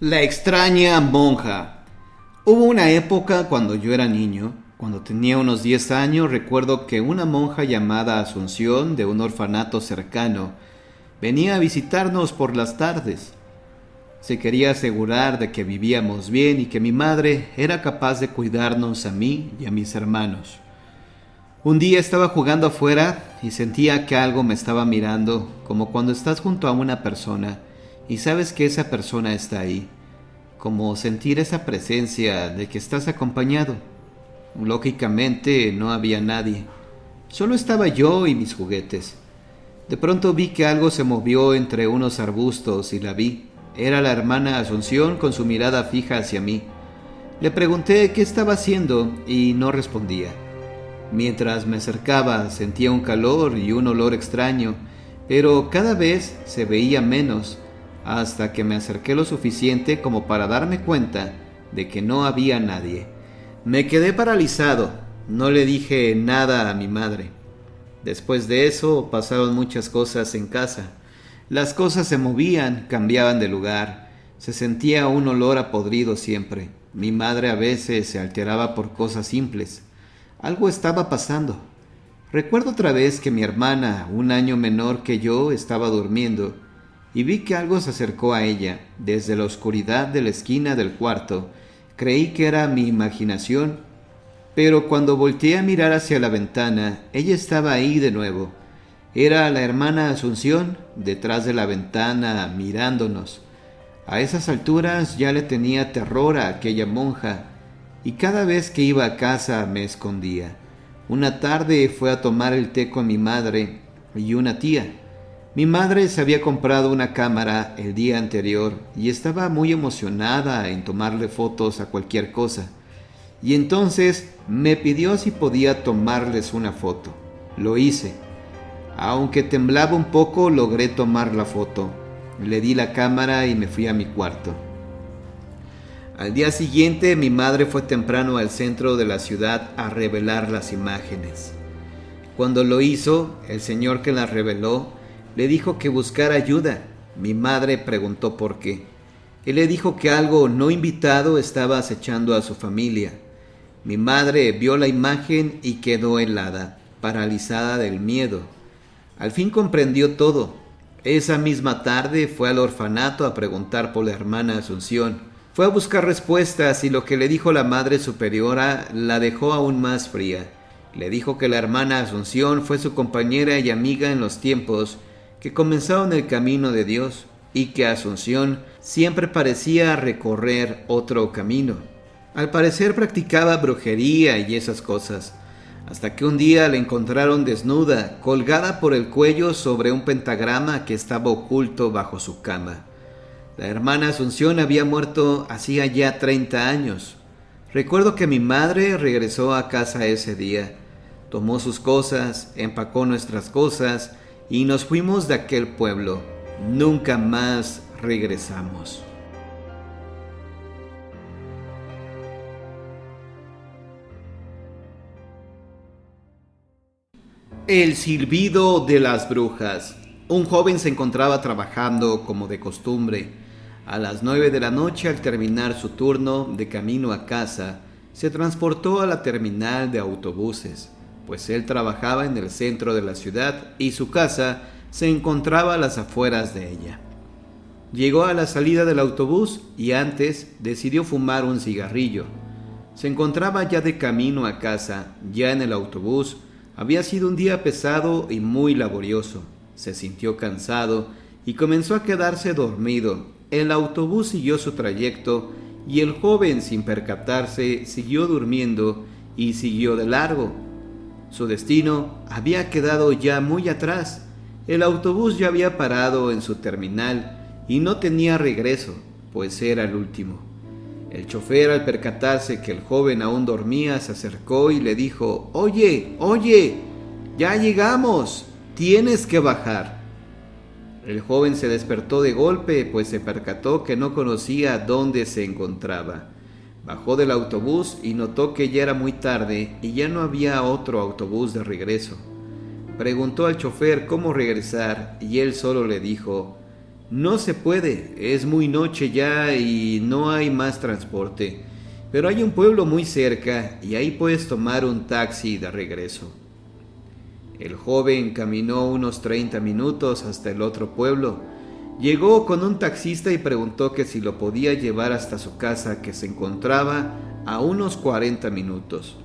La extraña monja. Hubo una época cuando yo era niño, cuando tenía unos 10 años, recuerdo que una monja llamada Asunción de un orfanato cercano venía a visitarnos por las tardes. Se quería asegurar de que vivíamos bien y que mi madre era capaz de cuidarnos a mí y a mis hermanos. Un día estaba jugando afuera y sentía que algo me estaba mirando, como cuando estás junto a una persona y sabes que esa persona está ahí, como sentir esa presencia de que estás acompañado. Lógicamente no había nadie, solo estaba yo y mis juguetes. De pronto vi que algo se movió entre unos arbustos y la vi. Era la hermana Asunción con su mirada fija hacia mí. Le pregunté qué estaba haciendo y no respondía. Mientras me acercaba sentía un calor y un olor extraño, pero cada vez se veía menos, hasta que me acerqué lo suficiente como para darme cuenta de que no había nadie. Me quedé paralizado, no le dije nada a mi madre. Después de eso pasaron muchas cosas en casa. Las cosas se movían, cambiaban de lugar, se sentía un olor a podrido siempre. Mi madre a veces se alteraba por cosas simples. Algo estaba pasando. Recuerdo otra vez que mi hermana, un año menor que yo, estaba durmiendo y vi que algo se acercó a ella desde la oscuridad de la esquina del cuarto. Creí que era mi imaginación, pero cuando volteé a mirar hacia la ventana, ella estaba ahí de nuevo. Era la hermana Asunción detrás de la ventana mirándonos. A esas alturas ya le tenía terror a aquella monja y cada vez que iba a casa me escondía. Una tarde fue a tomar el té con mi madre y una tía. Mi madre se había comprado una cámara el día anterior y estaba muy emocionada en tomarle fotos a cualquier cosa. Y entonces me pidió si podía tomarles una foto. Lo hice. Aunque temblaba un poco, logré tomar la foto. Le di la cámara y me fui a mi cuarto. Al día siguiente, mi madre fue temprano al centro de la ciudad a revelar las imágenes. Cuando lo hizo, el señor que las reveló le dijo que buscara ayuda. Mi madre preguntó por qué. Él le dijo que algo no invitado estaba acechando a su familia. Mi madre vio la imagen y quedó helada, paralizada del miedo. Al fin comprendió todo. Esa misma tarde fue al orfanato a preguntar por la hermana Asunción. Fue a buscar respuestas y lo que le dijo la Madre Superiora la dejó aún más fría. Le dijo que la hermana Asunción fue su compañera y amiga en los tiempos que comenzaron el camino de Dios y que Asunción siempre parecía recorrer otro camino. Al parecer practicaba brujería y esas cosas, hasta que un día la encontraron desnuda, colgada por el cuello sobre un pentagrama que estaba oculto bajo su cama. La hermana Asunción había muerto hacía ya 30 años. Recuerdo que mi madre regresó a casa ese día, tomó sus cosas, empacó nuestras cosas y nos fuimos de aquel pueblo. Nunca más regresamos. El silbido de las brujas. Un joven se encontraba trabajando como de costumbre. A las 9 de la noche, al terminar su turno de camino a casa, se transportó a la terminal de autobuses, pues él trabajaba en el centro de la ciudad y su casa se encontraba a las afueras de ella. Llegó a la salida del autobús y antes decidió fumar un cigarrillo. Se encontraba ya de camino a casa, ya en el autobús. Había sido un día pesado y muy laborioso. Se sintió cansado y comenzó a quedarse dormido. El autobús siguió su trayecto y el joven, sin percatarse, siguió durmiendo y siguió de largo. Su destino había quedado ya muy atrás. El autobús ya había parado en su terminal y no tenía regreso, pues era el último. El chofer, al percatarse que el joven aún dormía, se acercó y le dijo: «Oye, ya llegamos, tienes que bajar». El joven se despertó de golpe, pues se percató que no conocía dónde se encontraba. Bajó del autobús y notó que ya era muy tarde y ya no había otro autobús de regreso. Preguntó al chofer cómo regresar y él solo le dijo: No se puede, es muy noche ya y no hay más transporte. Pero hay un pueblo muy cerca y ahí puedes tomar un taxi de regreso. El joven caminó unos 30 minutos hasta el otro pueblo. Llegó con un taxista y preguntó que si lo podía llevar hasta su casa, que se encontraba a unos 40 minutos.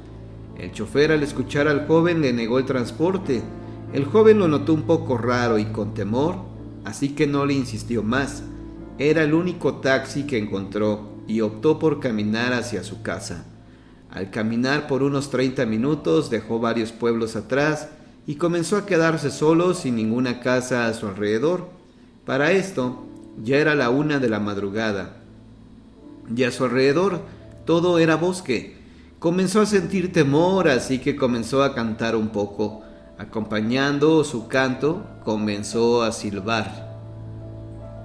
El chofer, al escuchar al joven, le negó el transporte. El joven lo notó un poco raro y con temor, así que no le insistió más. Era el único taxi que encontró y optó por caminar hacia su casa. Al caminar por unos 30 minutos dejó varios pueblos atrás y comenzó a quedarse solo sin ninguna casa a su alrededor. Para esto ya era la 1 de la madrugada y a su alrededor todo era bosque. Comenzó a sentir temor, así que comenzó a cantar un poco. Acompañando su canto, comenzó a silbar.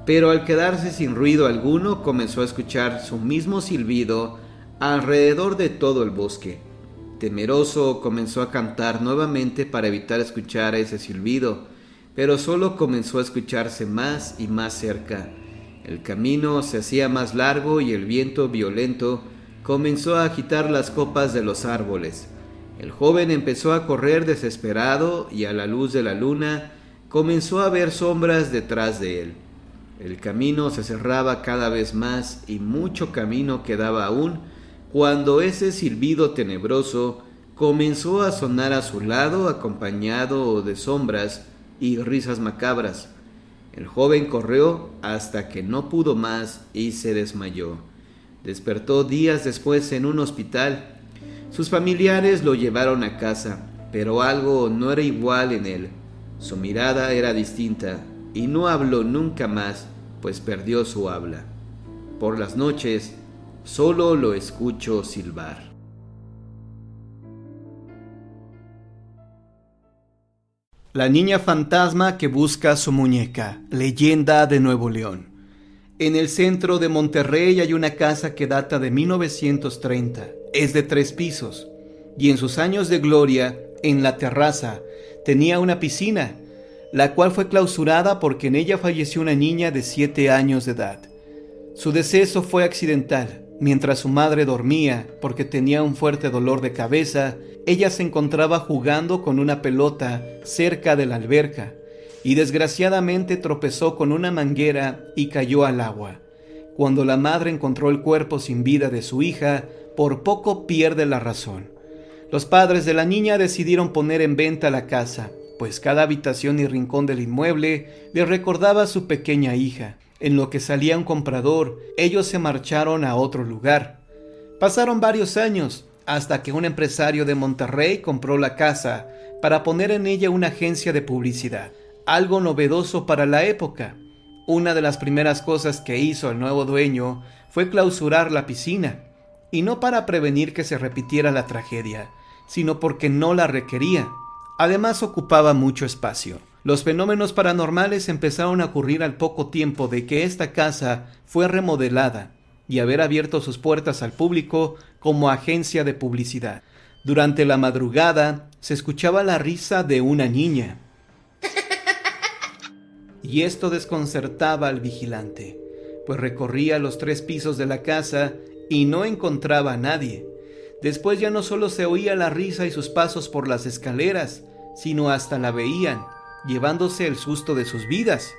Pero al quedarse sin ruido alguno, comenzó a escuchar su mismo silbido alrededor de todo el bosque. Temeroso, comenzó a cantar nuevamente para evitar escuchar ese silbido, pero solo comenzó a escucharse más y más cerca. El camino se hacía más largo y el viento violento comenzó a agitar las copas de los árboles. El joven empezó a correr desesperado y a la luz de la luna comenzó a ver sombras detrás de él. El camino se cerraba cada vez más y mucho camino quedaba aún cuando ese silbido tenebroso comenzó a sonar a su lado, acompañado de sombras y risas macabras. El joven corrió hasta que no pudo más y se desmayó. Despertó días después en un hospital. Sus familiares lo llevaron a casa, pero algo no era igual en él. Su mirada era distinta y no habló nunca más, pues perdió su habla. Por las noches, solo lo escucho silbar. La niña fantasma que busca su muñeca, leyenda de Nuevo León. En el centro de Monterrey hay una casa que data de 1930. Es de 3 pisos y en sus años de gloria, en la terraza, tenía una piscina, la cual fue clausurada porque en ella falleció una niña de 7 años de edad. Su deceso fue accidental. Mientras su madre dormía porque tenía un fuerte dolor de cabeza, ella se encontraba jugando con una pelota cerca de la alberca y desgraciadamente tropezó con una manguera y cayó al agua. Cuando la madre encontró el cuerpo sin vida de su hija, por poco pierde la razón. Los padres de la niña decidieron poner en venta la casa, pues cada habitación y rincón del inmueble le recordaba a su pequeña hija. En lo que salía un comprador, ellos se marcharon a otro lugar. Pasaron varios años, hasta que un empresario de Monterrey compró la casa para poner en ella una agencia de publicidad, algo novedoso para la época. Una de las primeras cosas que hizo el nuevo dueño fue clausurar la piscina, y no para prevenir que se repitiera la tragedia, sino porque no la requería. Además ocupaba mucho espacio. Los fenómenos paranormales empezaron a ocurrir al poco tiempo de que esta casa fue remodelada y haber abierto sus puertas al público como agencia de publicidad. Durante la madrugada se escuchaba la risa de una niña y esto desconcertaba al vigilante, pues recorría los 3 pisos de la casa y no encontraba a nadie. Después ya no solo se oía la risa y sus pasos por las escaleras, sino hasta la veían, llevándose el susto de sus vidas,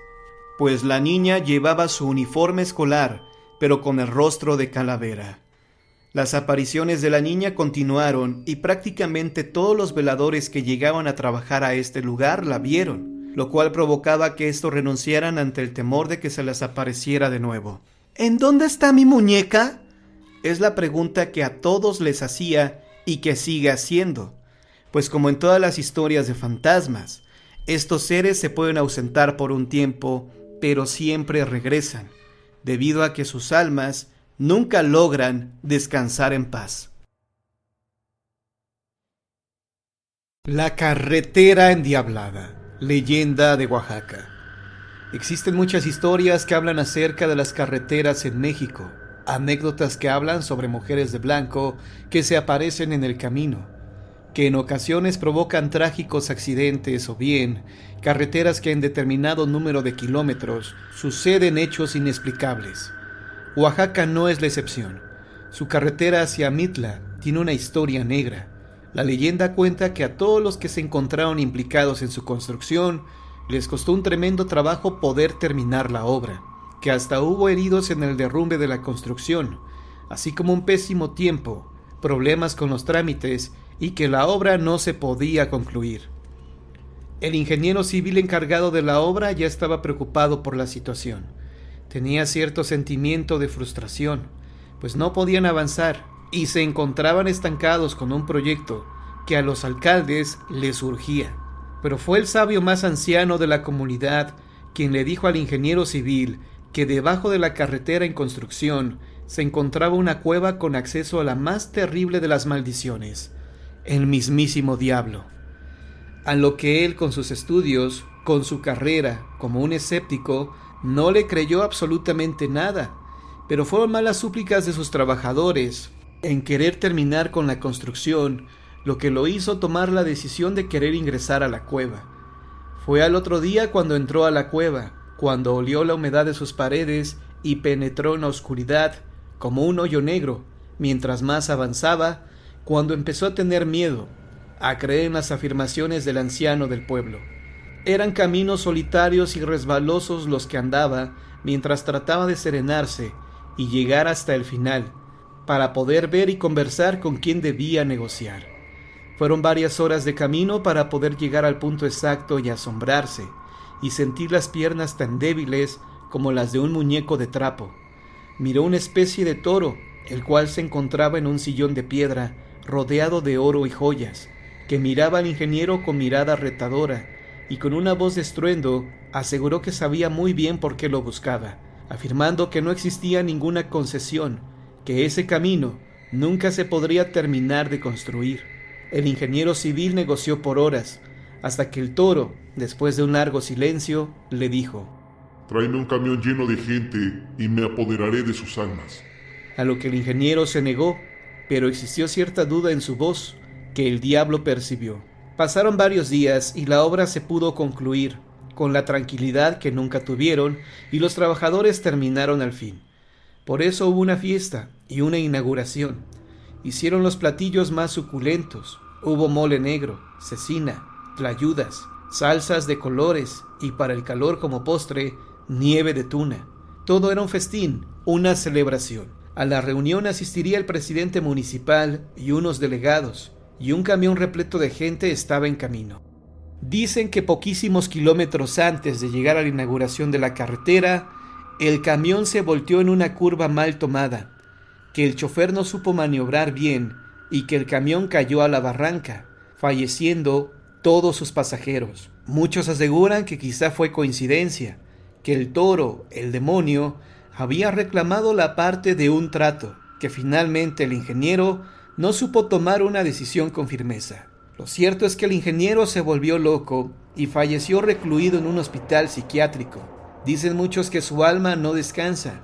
pues la niña llevaba su uniforme escolar, pero con el rostro de calavera. Las apariciones de la niña continuaron y prácticamente todos los veladores que llegaban a trabajar a este lugar la vieron, lo cual provocaba que estos renunciaran ante el temor de que se les apareciera de nuevo. ¿En dónde está mi muñeca?, es la pregunta que a todos les hacía y que sigue haciendo, pues como en todas las historias de fantasmas, estos seres se pueden ausentar por un tiempo, pero siempre regresan, debido a que sus almas nunca logran descansar en paz. La carretera endiablada, leyenda de Oaxaca. Existen muchas historias que hablan acerca de las carreteras en México, anécdotas que hablan sobre mujeres de blanco que se aparecen en el camino. que en ocasiones provocan trágicos accidentes o bien carreteras que en determinado número de kilómetros suceden hechos inexplicables. Oaxaca no es la excepción. Su carretera hacia Mitla tiene una historia negra. La leyenda cuenta que a todos los que se encontraron implicados en su construcción les costó un tremendo trabajo poder terminar la obra, que hasta hubo heridos en el derrumbe de la construcción, así como un pésimo tiempo, problemas con los trámites y que la obra no se podía concluir. El ingeniero civil encargado de la obra ya estaba preocupado por la situación. Tenía cierto sentimiento de frustración, pues no podían avanzar y se encontraban estancados con un proyecto que a los alcaldes les urgía. Pero fue el sabio más anciano de la comunidad quien le dijo al ingeniero civil que debajo de la carretera en construcción se encontraba una cueva con acceso a la más terrible de las maldiciones, el mismísimo diablo. A lo que él, con sus estudios, con su carrera, como un escéptico, no le creyó absolutamente nada, pero fueron malas súplicas de sus trabajadores en querer terminar con la construcción, lo que lo hizo tomar la decisión de querer ingresar a la cueva. Fue al otro día cuando entró a la cueva, cuando olió la humedad de sus paredes y penetró en la oscuridad como un hoyo negro. Mientras más avanzaba, cuando empezó a tener miedo, a creer en las afirmaciones del anciano del pueblo. Eran caminos solitarios y resbalosos los que andaba mientras trataba de serenarse y llegar hasta el final, para poder ver y conversar con quien debía negociar. Fueron varias horas de camino para poder llegar al punto exacto y asombrarse, y sentir las piernas tan débiles como las de un muñeco de trapo. Miró una especie de toro, el cual se encontraba en un sillón de piedra, rodeado de oro y joyas, que miraba al ingeniero con mirada retadora, y con una voz de estruendo aseguró que sabía muy bien por qué lo buscaba, afirmando que no existía ninguna concesión, que ese camino nunca se podría terminar de construir. El ingeniero civil negoció por horas, hasta que el toro, después de un largo silencio, le dijo: «Tráeme un camión lleno de gente y me apoderaré de sus almas». A lo que el ingeniero se negó, pero existió cierta duda en su voz, que el diablo percibió. Pasaron varios días y la obra se pudo concluir, con la tranquilidad que nunca tuvieron, y los trabajadores terminaron al fin. Por eso hubo una fiesta y una inauguración. Hicieron los platillos más suculentos. Hubo mole negro, cecina, tlayudas, salsas de colores y para el calor como postre, nieve de tuna. Todo era un festín, una celebración. A la reunión asistiría el presidente municipal y unos delegados, y un camión repleto de gente estaba en camino. Dicen que poquísimos kilómetros antes de llegar a la inauguración de la carretera, el camión se volteó en una curva mal tomada, que el chofer no supo maniobrar bien y que el camión cayó a la barranca, falleciendo todos sus pasajeros. Muchos aseguran que quizá fue coincidencia, que el toro, el demonio, había reclamado la parte de un trato, que finalmente el ingeniero no supo tomar una decisión con firmeza. Lo cierto es que el ingeniero se volvió loco y falleció recluido en un hospital psiquiátrico. Dicen muchos que su alma no descansa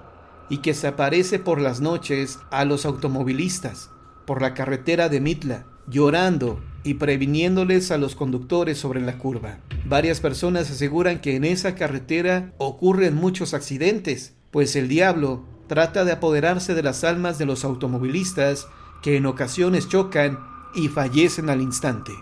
y que se aparece por las noches a los automovilistas por la carretera de Mitla, llorando y previniéndoles a los conductores sobre la curva. Varias personas aseguran que en esa carretera ocurren muchos accidentes, pues el diablo trata de apoderarse de las almas de los automovilistas que en ocasiones chocan y fallecen al instante.